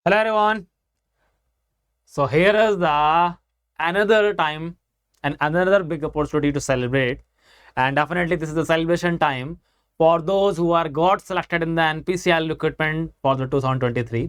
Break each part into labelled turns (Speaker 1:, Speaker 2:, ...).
Speaker 1: Hello everyone. So here is the another time and another big opportunity to celebrate, and definitely this is the celebration time for those who are got selected in the NPCIL recruitment for the 2023.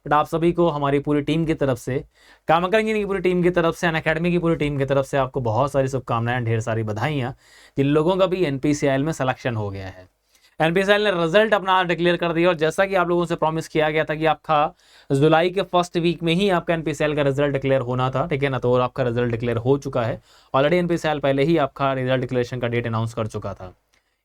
Speaker 1: But आप सभी को हमारी पूरी team की तरफ से, कामाकर engineering की पूरी टीम की तरफ से, अनअकैडमी की पूरी टीम की तरफ से आपको बहुत सारी शुभकामनाएं, ढेर सारी बधाइयां जिन लोगों का भी NPCIL में सिलेक्शन हो गया है। NPCIL ने रिजल्ट अपना डिक्लेयर कर दिया और जैसा कि आप लोगों से प्रॉमिस किया गया था कि आपका जुलाई के फर्स्ट वीक में ही आपका NPCIL का रिजल्ट डिक्लेयर होना था, ठीक है ना। तो आपका रिजल्ट डिक्लेयर हो चुका है ऑलरेडी। NPCIL पहले ही आपका रिजल्ट डिक्लेरेशन का डेट अनाउंस कर चुका था।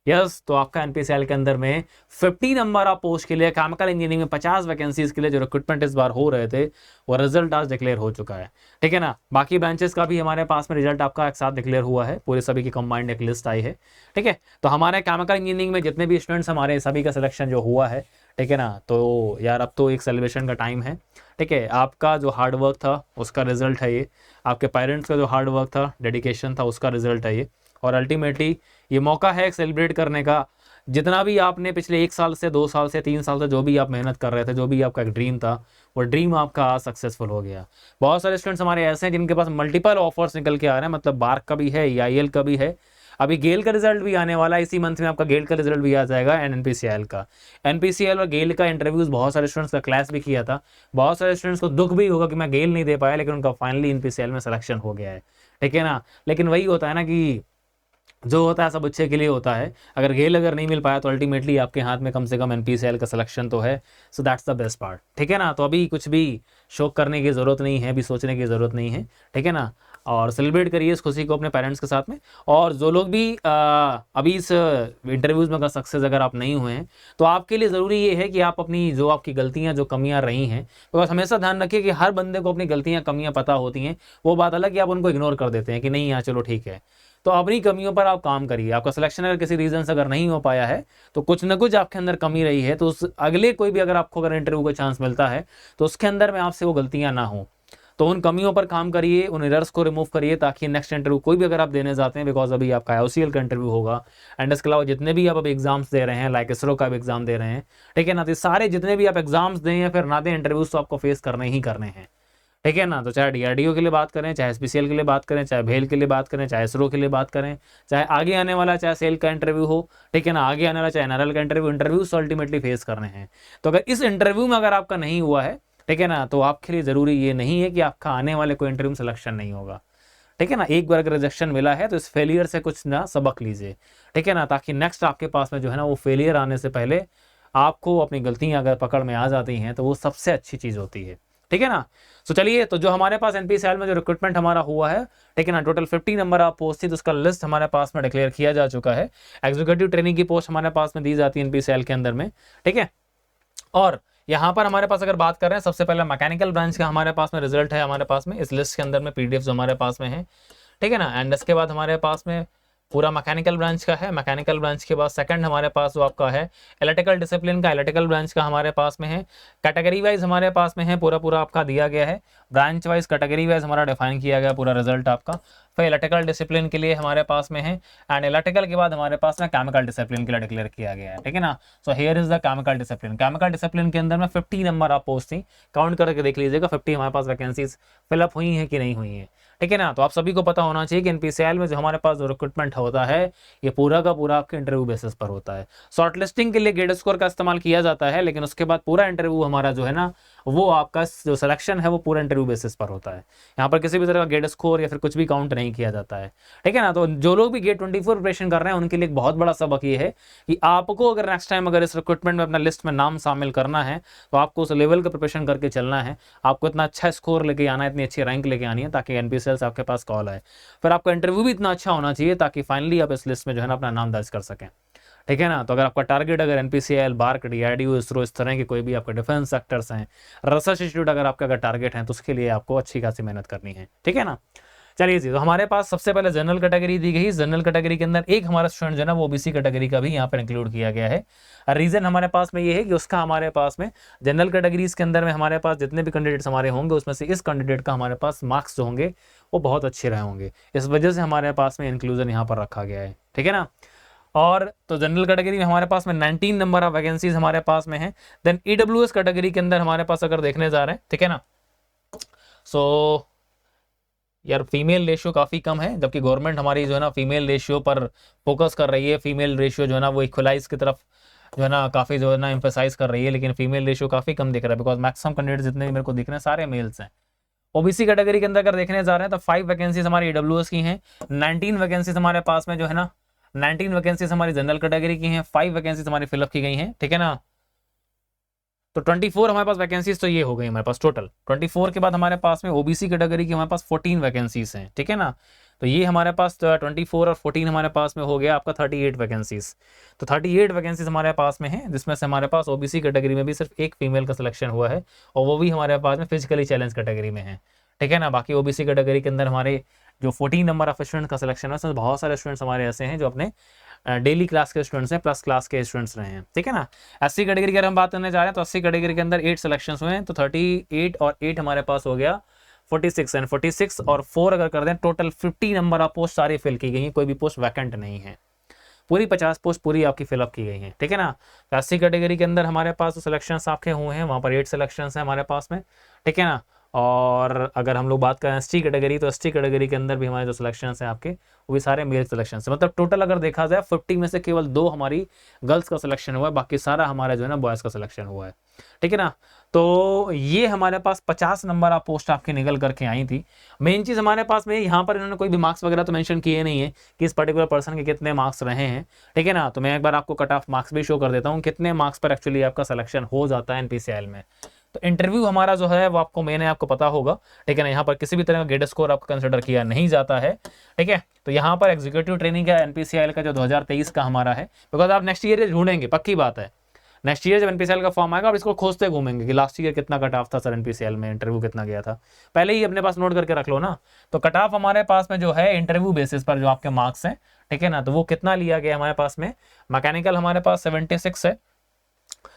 Speaker 1: यस, तो आपका NPCIL के अंदर में 50 नंबर ऑफ पोस्ट के लिए केमिकल इंजीनियरिंग में 50 वैकेंसीज के लिए जो रिक्रूटमेंट इस बार हो रहे थे वो रिजल्ट आज डिक्लेयर हो चुका है, ठीक है ना। बाकी ब्रांचेस का भी हमारे पास में रिजल्ट आपका एक साथ डिक्लेयर हुआ है, पूरे सभी की कंबाइंड एक लिस्ट आई है, ठीक है। तो हमारे केमिकल इंजीनियरिंग में जितने भी स्टूडेंट्स हमारे सभी का सिलेक्शन जो हुआ है, ठीक है ना। तो यार अब तो एक सेलिब्रेशन का टाइम है, ठीक है। आपका जो हार्ड वर्क था उसका रिजल्ट है ये, आपके पेरेंट्स का जो हार्ड वर्क था, डेडिकेशन था, उसका रिजल्ट है ये। और अल्टीमेटली ये मौका है सेलिब्रेट करने का। जितना भी आपने पिछले 1 साल से, 2 साल से, 3 साल से जो भी आप मेहनत कर रहे थे, जो भी आपका एक ड्रीम था, वो ड्रीम आपका आज सक्सेसफुल हो गया। बहुत सारे स्टूडेंट्स हमारे ऐसे हैं जिनके पास मल्टीपल ऑफर्स निकल के आ रहे हैं, मतलब बार्क का भी है, EIL का भी है, अभी गेल का रिजल्ट भी आने वाला है। इसी मंथ में आपका गेल का रिजल्ट भी आ जाएगा एंड NPCIL का। NPCIL और गेल का इंटरव्यूज बहुत सारे स्टूडेंट्स का क्लास भी किया था। बहुत सारे स्टूडेंट्स को दुख भी होगा कि मैं गेल नहीं दे पाया, लेकिन उनका फाइनली NPCIL में सिलेक्शन हो गया है, ठीक है ना। लेकिन वही होता है ना कि जो होता है सब अच्छे के लिए होता है। अगर नहीं मिल पाया तो अल्टीमेटली आपके हाथ में कम से कम NPCIL का सिलेक्शन तो है। So that's the best part, ठीक है ना। तो अभी कुछ भी शोक करने की ज़रूरत नहीं है, अभी सोचने की ज़रूरत नहीं है, ठीक है ना। और सेलिब्रेट करिए इस खुशी को अपने पेरेंट्स के साथ में। और जो लोग भी अभी इस इंटरव्यूज़ में अगर सक्सेस अगर आप नहीं हुए हैं तो आपके लिए ज़रूरी ये है कि आप अपनी जो आपकी गलतियाँ, जो कमियाँ रही हैं, तो हमेशा ध्यान रखिए कि हर बंदे को अपनी गलतियाँ, कमियाँ पता होती हैं। वो बात अलग कि आप उनको इग्नोर कर देते हैं कि नहीं यार चलो ठीक है। तो अपनी कमियों पर आप काम करिए। आपका सिलेक्शन अगर किसी रीजन से अगर नहीं हो पाया है तो कुछ ना कुछ आपके अंदर कमी रही है, तो उस अगले कोई भी अगर आपको अगर इंटरव्यू का चांस मिलता है तो उसके अंदर में आपसे वो गलतियां ना हो। तो उन कमियों पर काम करिए, उन एरर्स को रिमूव करिए, ताकि नेक्स्ट इंटरव्यू कोई भी अगर आप देने जाते हैं, बिकॉज अभी आपका IOCL का इंटरव्यू होगा एंड इसके अलावा जितने भी आप अभी एग्जाम्स दे रहे हैं, लाइक ISRO का भी एग्जाम दे रहे हैं, ठीक है ना। तो सारे जितने भी आप एग्जाम्स दें या फिर ना दें इंटरव्यूज, तो आपको फेस करने ही करने हैं, ठीक है ना। तो चाहे DRDO के लिए बात करें, चाहे SPCL के लिए बात करें, चाहे भेल के लिए बात करें, चाहे ISRO के लिए बात करें, चाहे आगे आने वाला चाहे सेल का इंटरव्यू हो, ठीक है ना, आगे आने वाला चाहे NRL का इंटरव्यूज तो अल्टीमेटली फेस करने हैं। तो अगर इस इंटरव्यू में अगर आपका नहीं हुआ है, ठीक है ना, तो आपके लिए ज़रूरी ये नहीं है कि आपका आने वाले कोई इंटरव्यू में सिलेक्शन नहीं होगा, ठीक है ना। एक बार अगर रिजेक्शन मिला है तो इस फेलियर से कुछ ना सबक लीजिए, ठीक है ना, ताकि नेक्स्ट आपके पास में जो है ना वो फेलियर आने से पहले आपको अपनी गलतियां अगर पकड़ में आ जाती हैं तो वो सबसे अच्छी चीज़ होती है, ठीक है ना। तो चलिए, तो जो हमारे पास NPCIL में जो रिक्रूटमेंट हमारा हुआ है, ठीक है ना, टोटल 50 नंबर ऑफ पोस्ट थी, तो उसका लिस्ट हमारे पास में डिक्लेयर किया जा चुका है। एग्जीक्यूटिव ट्रेनिंग की पोस्ट हमारे पास में दी जाती है NPCIL के अंदर में, ठीक है। और यहाँ पर हमारे पास अगर बात कर रहे हैं, सबसे पहले मैकेनिकल ब्रांच का हमारे पास में रिजल्ट है, हमारे पास में इस लिस्ट के अंदर में पीडीएफ जो हमारे पास में है, ठीक है ना। एंड इसके बाद हमारे पास में पूरा मैकेनिकल ब्रांच का है। मैकेनिकल ब्रांच के बाद सेकंड हमारे पास जो आपका है इलेक्ट्रिकल डिसिप्लिन का, इलेक्ट्रिकल ब्रांच का हमारे पास में है। कैटेगरी वाइज हमारे पास में है, पूरा आपका दिया गया है, ब्रांच वाइज कैटेगरी वाइज हमारा डिफाइन किया गया पूरा रिजल्ट आपका। फिर इलेक्ट्रिकल डिसिप्लिन के लिए हमारे पास में है, एंड इलेक्ट्रिकल के बाद हमारे पास में केमिकल डिसिप्लिन के लिए डिक्लेयर किया गया है, ठीक है ना। So here is the chemical discipline. Chemical discipline के अंदर में 50 नंबर आप पोस्ट थी, काउंट करके देख लीजिएगा 50 हमारे पास वैकेंसीज फिलअप हुई हैं कि नहीं हुई हैं, ठीक है ना। तो आप सभी को पता होना चाहिए कि एनपीसीआई में जो हमारे पास जो रिक्रूटमेंट होता है ये पूरा का पूरा आपके इंटरव्यू बेसिस पर होता है। शॉर्ट लिस्टिंग के लिए ग्रेड स्कोर का इस्तेमाल किया जाता है, लेकिन उसके बाद पूरा इंटरव्यू हमारा जो है ना वो आपका जो सिलेक्शन है वो पूरा इंटरव्यू बेसिस पर होता है। यहाँ पर किसी भी तरह का ग्रेड स्कोर या फिर कुछ भी काउंट नहीं किया जाता है, ठीक है ना। तो जो लोग भी गेट 24 प्रिपरेशन कर रहे हैं उनके लिए एक बहुत बड़ा सबक ये है कि आपको अगर नेक्स्ट टाइम अगर इस रिक्रूटमेंट में अपना लिस्ट में नाम शामिल करना है तो आपको उस लेवल का प्रिपरेशन करके चलना है। आपको इतना अच्छा स्कोर लेके आना है, इतनी अच्छी रैंक लेके आनी है ताकि एनपीसीएल से आपके पास कॉल आए। फिर आपका इंटरव्यू भी इतना अच्छा होना चाहिए ताकि फाइनली आप इस लिस्ट में जो है ना अपना नाम दर्ज कर सकें, ठीक है ना। तो अगर आपका टारगेट अगर एनपीसीएल, बार्क, डीआरडीओ, इसरो, इस तरह के कोई भी आपके डिफेंस सेक्टर्स हैं, रिसर्च इंस्टीट्यूट अगर आपका अगर टारगेट है तो उसके लिए आपको अच्छी खासी मेहनत करनी है, ठीक है ना। चलिए जी, तो हमारे पास सबसे पहले जनरल कैटेगरी दी गई। जनरल कैटेगरी के अंदर एक हमारा स्टूडेंट जो है ना वो ओबीसी कैटेगरी का भी यहाँ पर इंक्लूड किया गया है। रीजन हमारे पास में ये है कि उसका हमारे पास में जनरल कैटेगरीज के अंदर में हमारे पास जितने भी कैंडिडेट्स हमारे होंगे उसमें से इस कैंडिडेट का हमारे पास मार्क्स जो होंगे वो बहुत अच्छे रहे होंगे, इस वजह से हमारे पास में इंक्लूजन यहाँ पर रखा गया है, ठीक है ना। और तो जनरल कैटेगरी में हमारे पास में 19 नंबर ऑफ वैकेंसीज हमारे पास में है। देन ईडब्ल्यूएस कैटेगरी के अंदर हमारे पास अगर देखने जा रहे हैं, ठीक है ना, सो यार फीमेल रेशियो काफ़ी कम है, जबकि गवर्नमेंट हमारी जो है ना फीमेल रेशियो पर फोकस कर रही है। फीमेल रेशियो जो है ना वो इक्वलाइज की तरफ जो है ना काफ़ी जो है ना एम्फेसाइज कर रही है, लेकिन फीमेल रेशियो काफ़ी कम दिख रहा है बिकॉज मैक्सिमम कैंडिडेट जितने भी मेरे को दिख रहे हैं सारे मेल्स हैं। ओबीसी कैटेगरी के अंदर अगर देखने जा रहे हैं तो 5 वैकेंसीज हमारी ईडब्ल्यूएस की हैं, 19 वैकेंसीज हमारे पास में जो है ना 19 वैकेंसीज हमारी जनरल कैटेगरी की हैं, 5 वैकेंसीज हमारी फिलअप की गई हैं, ठीक है ना। तो 24 हमारे पास वैकेंसीज तो ये हो गई हमारे पास टोटल। 24 के बाद हमारे पास में ओबीसी कैटेगरी की हमारे पास 14 वैकेंसीज हैं, ठीक है ना। तो ये हमारे पास 24 और 14 हमारे पास में हो गया आपका 38 वैकेंसीज। तो 38 वैकेंसीज हमारे पास में है, जिसमें से हमारे पास ओबीसी कैटेगरी में भी सिर्फ एक फीमेल का सिलेक्शन हुआ है और वो भी हमारे पास में फिजिकली चैलेंज कैटेगरी में है, ठीक है ना। बाकी ओबीसी कैटेगरी के अंदर हमारे जो 14 नंबर ऑफ स्टूडेंट्स का सिलेक्शन है उसमें बहुत सारे स्टूडेंट्स हमारे ऐसे हैं जो अपने डेली क्लास के स्टूडेंट्स हैं, प्लस क्लास के स्टूडेंट्स रहे हैं, ठीक है ना। एससी कैटेगरी की अगर हम बात करने जा रहे हैं तो एससी कैटेगरी के अंदर 8 सिलेक्शंस हुए हैं, तो 38 और 8 हमारे पास हो गया 46 एंड 46 और 4 अगर कर दें टोटल 50 नंबर ऑफ पोस्ट सारी फिल की गई हैं, कोई भी पोस्ट वैकेंट नहीं है, पूरी 50 पोस्ट पूरी आपकी फिलअप की गई हैं, ठीक है ना। तो एससी कैटेगरी के अंदर हमारे पास जो सिलेक्शंस आपके हुए हैं वहाँ पर 8 सिलेक्शंस हैं हमारे पास में, ठीक है ना। और अगर हम लोग बात करें एसटी कैटेगरी तो एसटी कैटेगरी के अंदर भी हमारे जो सिलेक्शंस हैं आपके वो भी सारे मेल सिलेक्शन है, मतलब टोटल अगर देखा जाए 50 में से केवल 2 हमारी गर्ल्स का सिलेक्शन हुआ है, बाकी सारा हमारा जो है ना बॉयज़ का सिलेक्शन हुआ है, ठीक है ना। तो ये हमारे पास 50 नंबर ऑफ पोस्ट आपकी निकल करके आई थी। मेन चीज़ हमारे पास में यहाँ पर इन्होंने कोई भी मार्क्स वगैरह तो मेंशन किए नहीं है कि इस पर्टिकुलर पर्सन के कितने मार्क्स रहे हैं, ठीक है ना। तो मैं एक बार आपको कट ऑफ मार्क्स भी शो कर देता हूँ कितने मार्क्स पर एक्चुअली आपका सिलेक्शन हो जाता है एनपीसीआई में। तो इंटरव्यू हमारा जो है वो आपको मैंने आपको पता होगा, ठीक है ना। यहाँ पर किसी भी तरह का ग्रेड स्कोर आपको कंसिडर किया नहीं जाता है, ठीक है। तो यहाँ पर एग्जीक्यूटिव ट्रेनिंग का एनपीसीआई का जो 2023 का हमारा है, बिकॉज आप नेक्स्ट ईयर ढूंढेंगे, पक्की बात है नेक्स्ट ईयर जब एनपीसीआई का फॉर्म आएगा आप इसको खोजते घूमेंगे कि लास्ट ईयर कितना कट ऑफ था सर, एनपीसीआई में इंटरव्यू कितना गया था, पहले ही अपने पास नोट करके रख लो ना। तो कट ऑफ हमारे पास में जो है इंटरव्यू बेसिस पर जो आपके मार्क्स हैं, ठीक है ना, तो वो कितना लिया गया हमारे पास में। मैकेनिकल हमारे पास 76 है,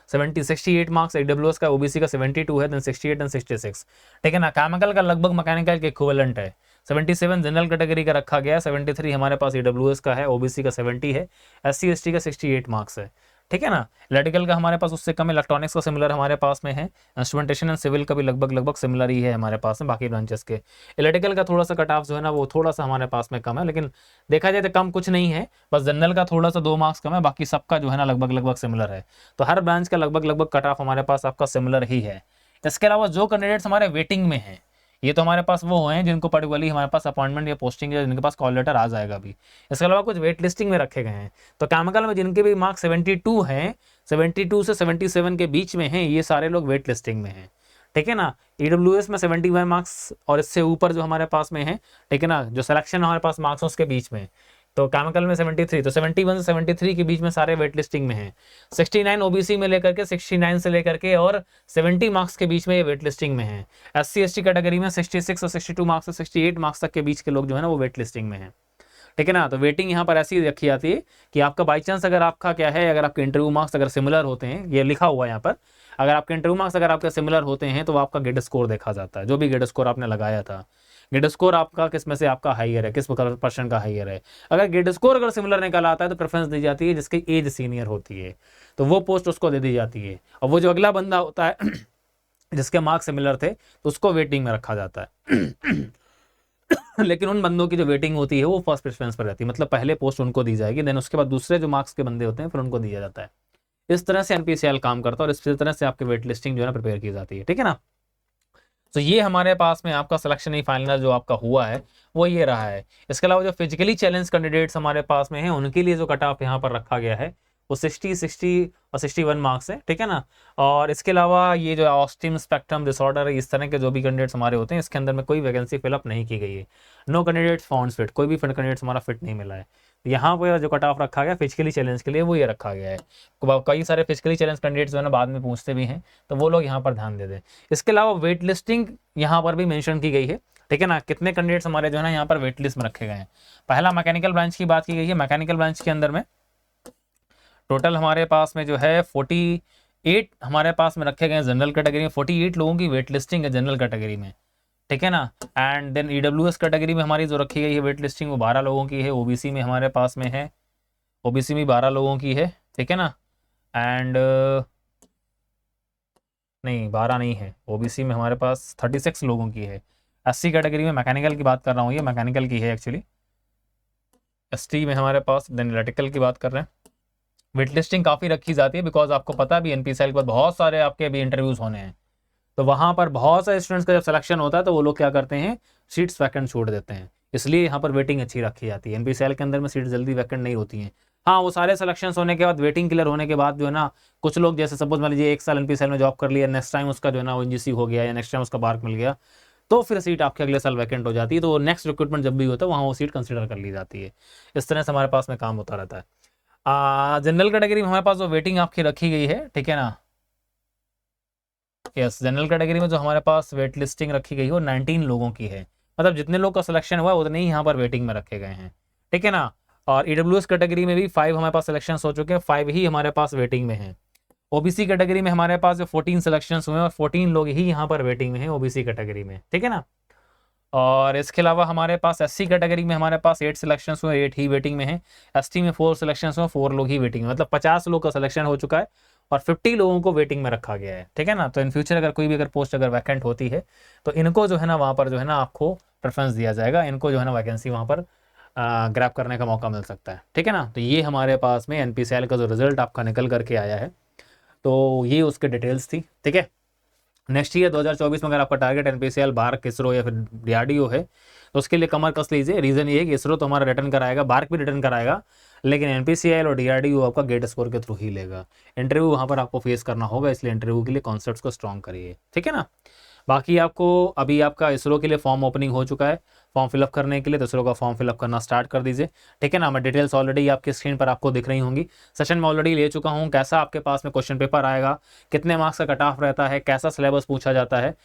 Speaker 1: 68 मार्क्स, ईडब्ल्यूएस का ओबीसी का 72 है, देन 68 एंड 66, ठीक है ना। केमिकल का लगभग मैकेनिकल के इक्विवेलेंट है, 77 जनरल कैटेगरी का रखा गया, 73 हमारे पास ईडब्ल्यूएस का है, ओबीसी का 70 है, एससी एसटी का 68 मार्क्स है, ठीक है ना। इलेक्ट्रिकल का हमारे पास उससे कम, इलेक्ट्रॉनिक्स का सिमिलर हमारे पास में है, इंस्ट्रूमेंटेशन एंड सिविल का भी लगभग सिमिलर ही है हमारे पास में बाकी ब्रांचेस के। इलेक्ट्रिकल का थोड़ा सा कट ऑफ जो है ना वो थोड़ा सा हमारे पास में कम है, लेकिन देखा जाए तो कम कुछ नहीं है, बस जनरल का थोड़ा सा 2 मार्क्स कम है, बाकी सबका जो है ना लगभग सिमिलर है। तो हर ब्रांच का लगभग कट ऑफ हमारे पास आपका सिमिलर ही है। इसके अलावा जो कैंडिडेट्स हमारे वेटिंग में हैं ये तो हमारे पास वो हैं जिनको पर्टिकुलरली हमारे पास अपॉइंटमेंट या पोस्टिंग या जिनके पास कॉल लेटर आ जाएगा अभी। इसके अलावा कुछ वेट लिस्टिंग में रखे गए हैं। तो केमिकल में जिनके भी मार्क्स 72 हैं, 72 से 77 के बीच में हैं, ये सारे लोग वेट लिस्टिंग में हैं, ठीक है ना। ईडब्ल्यूएस में 71 मार्क्स और इससे ऊपर जो हमारे पास में है, ठीक है ना, जो सिलेक्शन हमारे पास मार्क्स उसके बीच में। तो केमिकल में 73, तो 71 से 73 के बीच में सारे वेट लिस्टिंग में हैं। 69 ओबीसी में लेकर के 69 से लेकर के और 70 मार्क्स के बीच में ये वेट लिस्टिंग में है। एससी एसटी कैटेगरी में 66 और 62 मार्क्स से 68 मार्क्स तक के बीच के लोग जो है ना वो वेट लिस्टिंग में है, ठीक है ना। तो वेटिंग यहाँ पर ऐसी रखी जाती है कि आपका बाई चांस अगर आपका क्या है, अगर आपके इंटरव्यू मार्क्स अगर सिमिलर होते हैं, ये लिखा हुआ है यहाँ पर, अगर आपके इंटरव्यू मार्क्स अगर आपके सिमिलर होते हैं तो आपका गेट स्कोर देखा जाता है, जो भी गेट स्कोर आपने लगाया था। गेट स्कोर आपका किस में से आपका हाइयर है, किस पर्सन का हाइयर है। अगर गेट स्कोर अगर सिमिलर निकल आता है तो प्रेफरेंस दी जाती है जिसकी एज सीनियर होती है, तो वो पोस्ट उसको दे दी जाती है। और वो जो अगला बंदा होता है जिसके मार्क्स सिमिलर थे तो उसको वेटिंग में रखा जाता है। लेकिन उन बंदों की जो वेटिंग होती है वो फर्स्ट प्रेफरेंस पर रहती है, मतलब पहले पोस्ट उनको दी जाएगी, देन उसके बाद दूसरे जो मार्क्स के बंदे होते हैं फिर उनको दिया जाता है। इस तरह से एनपीसीएल काम करता है और इस तरह से आपकी वेट लिस्टिंग जो है ना प्रिपेयर की जाती है, ठीक है ना। तो ये हमारे पास में आपका सिलेक्शन ही फाइनल जो आपका हुआ है वो ये रहा है। इसके अलावा जो फिजिकली चैलेंज कैंडिडेट्स हमारे पास में हैं उनके लिए जो कट ऑफ यहाँ पर रखा गया है वो 60, 60 और 61 मार्क्स है, ठीक है ना। और इसके अलावा ये जो ऑस्टिम स्पेक्ट्रम डिसऑर्डर है, इस तरह के जो भी कैंडिडेट्स हमारे होते हैं इसके अंदर में कोई वैकेंसी फिलअप नहीं की गई है। नो कैंडिडेट्स फाउंड फिट, कोई भी कैंडिडेट्स हमारा फिट नहीं मिला है। यहाँ पर जो कट ऑफ रखा गया फिजिकली चैलेंज के लिए वो ये रखा गया है। कई सारे फिजिकली चैलेंज कैंडिडेट्स जो है ना बाद में पूछते भी हैं, तो वो लोग यहाँ पर ध्यान दे दें। इसके अलावा वेट लिस्टिंग यहाँ पर भी मेंशन की गई है, ठीक है ना। कितने कैंडिडेट्स हमारे जो है ना यहाँ पर वेट लिस्ट में रखे गए हैं। पहला मैकेनिकल ब्रांच की बात की गई है। मैकेनिकल ब्रांच के अंदर में टोटल हमारे पास में जो है 48 हमारे पास में रखे गए हैं। जनरल कैटेगरी में 48 लोगों की वेट लिस्टिंग है जनरल कैटेगरी में, ठीक है ना। एंड देन ईडब्ल्यूएस कैटेगरी में हमारी जो रखी गई है वेट लिस्टिंग वो 12 लोगों की है। ओबीसी में हमारे पास में है, ओबीसी में 12 लोगों की है, ठीक है ना। एंड नहीं 12 नहीं है, ओबीसी में हमारे पास 36 लोगों की है। एससी कैटेगरी में मैकेनिकल की बात कर रहा हूँ, ये मैकेनिकल की है एक्चुअली। एसटी में हमारे पास, देन इलेक्ट्रिकल की बात कर रहे हैं। वेट लिस्टिंग काफ़ी रखी जाती है बिकॉज आपको पता भी एनपीसीएल के बाद बहुत सारे आपके अभी इंटरव्यूज होने हैं, तो वहाँ पर बहुत सारे स्टूडेंट्स का जब सिलेक्शन होता है तो वो लोग क्या करते हैं, सीट्स वैकेंट छोड़ देते हैं। इसलिए यहाँ पर वेटिंग अच्छी रखी जाती है। एनपीसीएल के अंदर में सीट जल्दी वैकेंट नहीं होती हैं। हाँ, वो सारे सिलेक्शन होने के बाद वेटिंग क्लियर होने के बाद जो है ना कुछ लोग जैसे सपोज मान लीजिए 1 साल एनपीसीएल में जॉब कर लिया, नेक्स्ट टाइम उसका जो है ना ओएनजीसी हो गया या नेक्स्ट टाइम उसका मार्क मिल गया, तो फिर सीट आपके अगले साल वैकेंट हो जाती है। तो नेक्स्ट रिक्रूटमेंट जब भी होता है वहाँ वो सीट कंसिडर कर ली जाती है। इस तरह से हमारे पास में काम होता रहता है। जनरल कैटेगरी में हमारे पास जो वेटिंग आपकी रखी गई है, ठीक है ना। यस, जनरल कैटेगरी में जो हमारे पास वेट लिस्टिंग रखी गई है वो 19 लोगों की है। मतलब जितने लोग का सिलेक्शन हुआ उतने ही यहाँ पर वेटिंग में रखे गए हैं, ठीक है ना। और ईडब्ल्यूएस कैटेगरी में भी 5 हमारे पास सिलेक्शन हो चुके हैं, 5 ही हमारे पास वेटिंग में हैं। ओबीसी कैटेगरी में हमारे पास जो 14 सिलेक्शन हुए हैं और 14 लोग ही यहाँ पर वेटिंग में हैं ओबीसी कैटेगरी में, ठीक है ना। और इसके अलावा हमारे पास एससी कैटेगरी में हमारे पास 8 सिलेक्शन हुए, 8 ही वेटिंग में हैं। एसटी में 4 सिलेक्शन हुए, 4 लोग ही वेटिंग में, मतलब 50 लोग का सिलेक्शन हो चुका है और 50 लोगों को वेटिंग में रखा गया है, ठीक है ना। तो इन फ्यूचर अगर कोई भी अगर पोस्ट अगर वैकेंट होती है तो इनको जो है ना वहाँ पर जो है ना आपको प्रेफरेंस दिया जाएगा, इनको जो है ना वैकेंसी वहाँ पर ग्रैब करने का मौका मिल सकता है, ठीक है ना। तो ये हमारे पास में एनपीसीएल का जो रिजल्ट आपका निकल करके आया है, तो ये उसके डिटेल्स थी, ठीक है। नेक्स्ट ईयर 2024 में अगर आपका टारगेट एनपीसीएल, बार्क, इसरो या फिर डीआरडीओ है तो उसके लिए कमर कस लीजिए। रीजन ये है कि इसरो तो हमारा रिटर्न कराएगा, बार्क भी रिटर्न कराएगा, लेकिन एनपीसीएल और डीआरडीओ आपका गेट स्कोर के थ्रू ही लेगा। इंटरव्यू वहाँ पर आपको फेस करना होगा, इसलिए इंटरव्यू के लिए कॉन्सेप्ट्स को स्ट्रॉन्ग करिए, ठीक है ना। बाकी आपको अभी आपका इसरो के लिए फॉर्म ओपनिंग हो चुका है, फॉर्म फिलअप करने के लिए तो इसरो का फॉर्म फिलअप करना स्टार्ट कर दीजिए, ठीक है ना। मैं डिटेल्स ऑलरेडी आपके स्क्रीन पर आपको दिख रही होंगी, सेशन में ऑलरेडी ले चुका हूँ। कैसा आपके पास में क्वेश्चन पेपर आएगा, कितने मार्क्स का कट ऑफ रहता है, कैसा सिलेबस पूछा जाता है,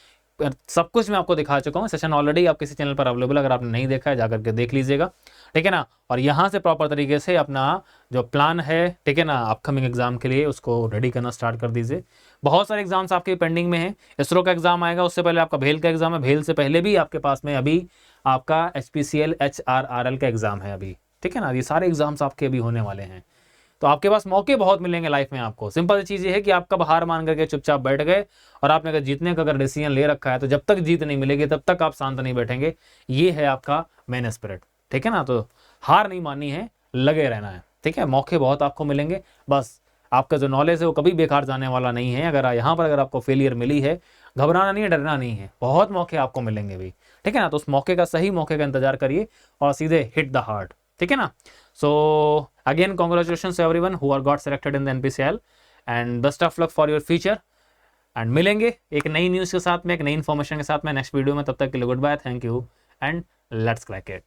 Speaker 1: सब कुछ मैं आपको दिखा चुका हूँ। सेशन ऑलरेडी आप किसी चैनल पर अवेलेबल, अगर आपने नहीं देखा है जाकर के देख लीजिएगा, ठीक है ना। और यहाँ से प्रॉपर तरीके से अपना जो प्लान है, ठीक है ना, अपकमिंग एग्जाम के लिए उसको रेडी करना स्टार्ट कर दीजिए। बहुत सारे एग्जाम्स आपके पेंडिंग में हैं। इसरो का एग्जाम आएगा, उससे पहले आपका भेल का एग्जाम है, भेल से पहले भी आपके पास में अभी आपका HPCL HRRL का एग्जाम है अभी, ठीक है ना। ये सारे एग्जाम्स आपके अभी होने वाले हैं, तो आपके पास मौके बहुत मिलेंगे लाइफ में आपको। सिंपल चीज़ ये है कि आप कब हार मान करके चुपचाप बैठ गए और आपने अगर जीतने का अगर डिसीजन ले रखा है तो जब तक जीत नहीं मिलेगी तब तक आप शांत नहीं बैठेंगे। ये है आपका मेन स्पिरिट, ठीक है ना। तो हार नहीं माननी है, लगे रहना है, ठीक है। मौके बहुत आपको मिलेंगे, बस आपका जो नॉलेज है वो कभी बेकार जाने वाला नहीं है। अगर यहाँ पर अगर आपको फेलियर मिली है, घबराना नहीं है, डरना नहीं है, बहुत मौके आपको मिलेंगे भी, ठीक है ना। तो उस मौके का, सही मौके का इंतजार करिए और सीधे हिट द हार्ट, ठीक है ना। So again congratulations to everyone who are got selected in the NPCL and best of luck for your future। And मिलेंगे एक नई न्यूज़ के साथ में, एक नई इन्फॉर्मेशन के साथ में नेक्स्ट वीडियो में। तब तक के लिए goodbye, thank you and let's crack it.